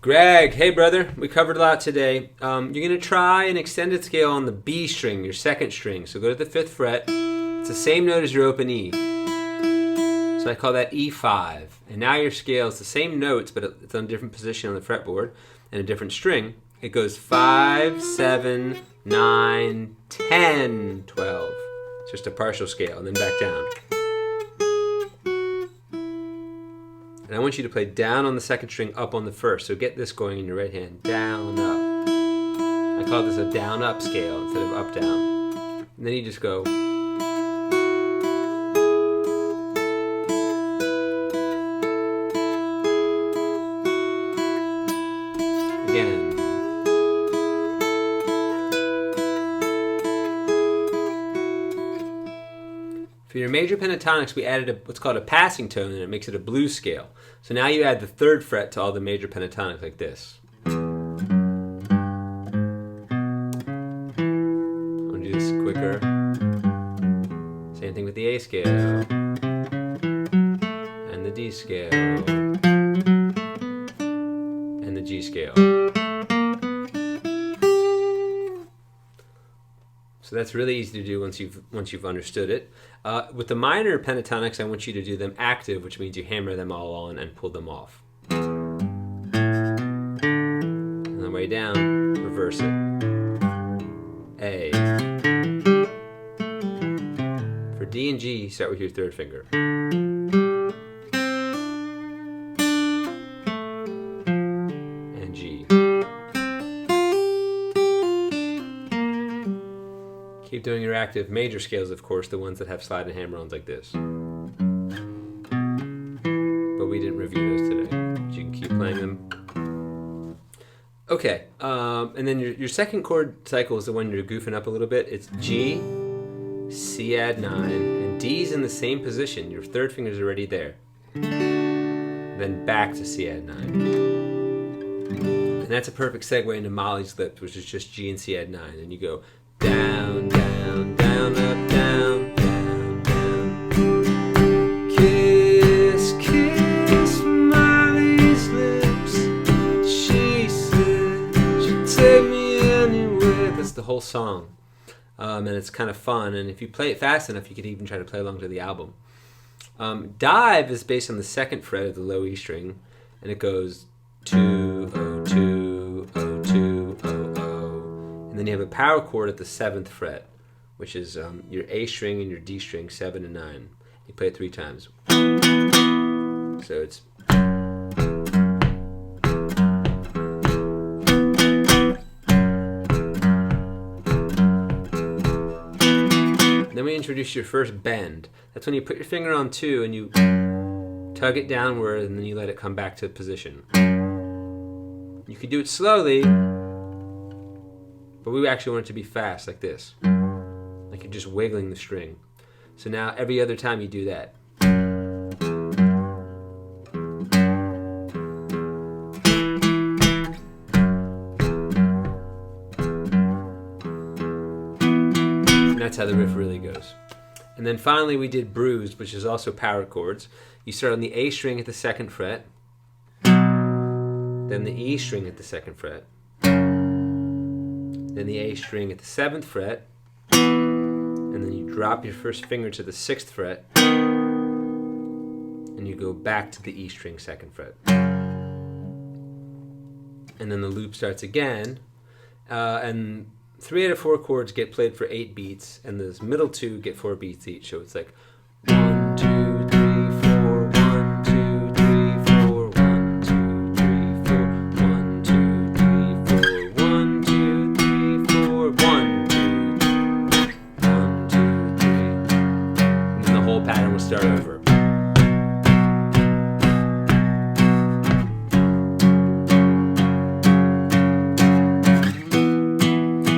Greg, hey brother, we covered a lot today. You're going to try an extended scale on the B string, your second string. So go to the 5th fret. It's the same note as your open E. So I call that E5. And now your scale is the same notes, but it's on a different position on the fretboard and a different string. It goes 5, 7, 9, 10, 12. It's just a partial scale, and then back down. And I want you to play down on the second string, up on the first. So get this going in your right hand. Down, up. I call this a down-up scale instead of up-down. And then you just go. Again. For your major pentatonics, we added what's called a passing tone, and it makes it a blues scale. So now you add the 3rd fret to all the major pentatonics like this. I'm going to do this quicker. Same thing with the A scale, and the D scale, and the G scale. So that's really easy to do once you've understood it. With the minor pentatonics, I want you to do them active, which means you hammer them all on and pull them off. On the way down, reverse it. A. For D and G, start with your 3rd finger. And G. Keep doing your active major scales, of course, the ones that have slide and hammer-ons like this. But we didn't review those today. But you can keep playing them. Okay, and then your second chord cycle is the one you're goofing up a little bit. It's G, C add 9, and D's in the same position. Your 3rd finger's already there. Then back to C add 9. And that's a perfect segue into Molly's Lips, which is just G and C add 9. And you go down, down, down, up, down, down, down. Kiss, kiss Molly's lips. She said she'd take me anywhere. That's the whole song. And it's kind of fun. And if you play it fast enough, you could even try to play along to the album. Dive is based on the 2nd fret of the low E string. And it goes 2, 0, 2, 0, 2, 0, 0. And then you have a power chord at the 7th fret, which is your A string and your D string, 7 and 9. You play it 3 times. So it's. Then we introduce your first bend. That's when you put your finger on 2 and you tug it downward and then you let it come back to position. You can do it slowly, but we actually want it to be fast, like this. Like you're just wiggling the string. So now every other time you do that. And that's how the riff really goes. And then finally we did Bruised, which is also power chords. You start on the A string at the 2nd fret, then the E string at the 2nd fret, then the A string at the 7th fret, and then you drop your first finger to the 6th fret, and you go back to the E string 2nd fret. And then the loop starts again, and 3 out of 4 chords get played for 8 beats, and the middle 2 get 4 beats each, so it's like 1, 2, 3, 4, 1, 2, 3, 4, 1, 2, 3, 4, 1, 2, 3, 4, 1, 2, 3, 4, 1, 2, 3. And then the whole pattern will start over.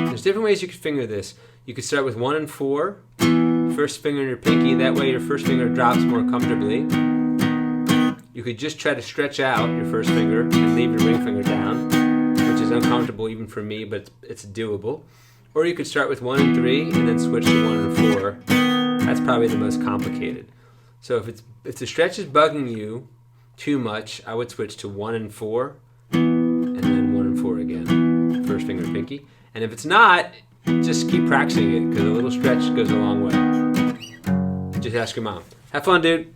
There's different ways you could finger this. You could start with 1 and 4. First finger in your pinky, that way your first finger drops more comfortably. You could just try to stretch out your first finger and leave your ring finger down, which is uncomfortable even for me, but it's doable. Or you could start with 1 and 3 and then switch to 1 and 4. That's probably the most complicated. So if the stretch is bugging you too much, I would switch to 1 and 4, 1-4 again. First finger, pinky. And if it's not, just keep practicing it because a little stretch goes a long way. Just ask your mom. Have fun, dude.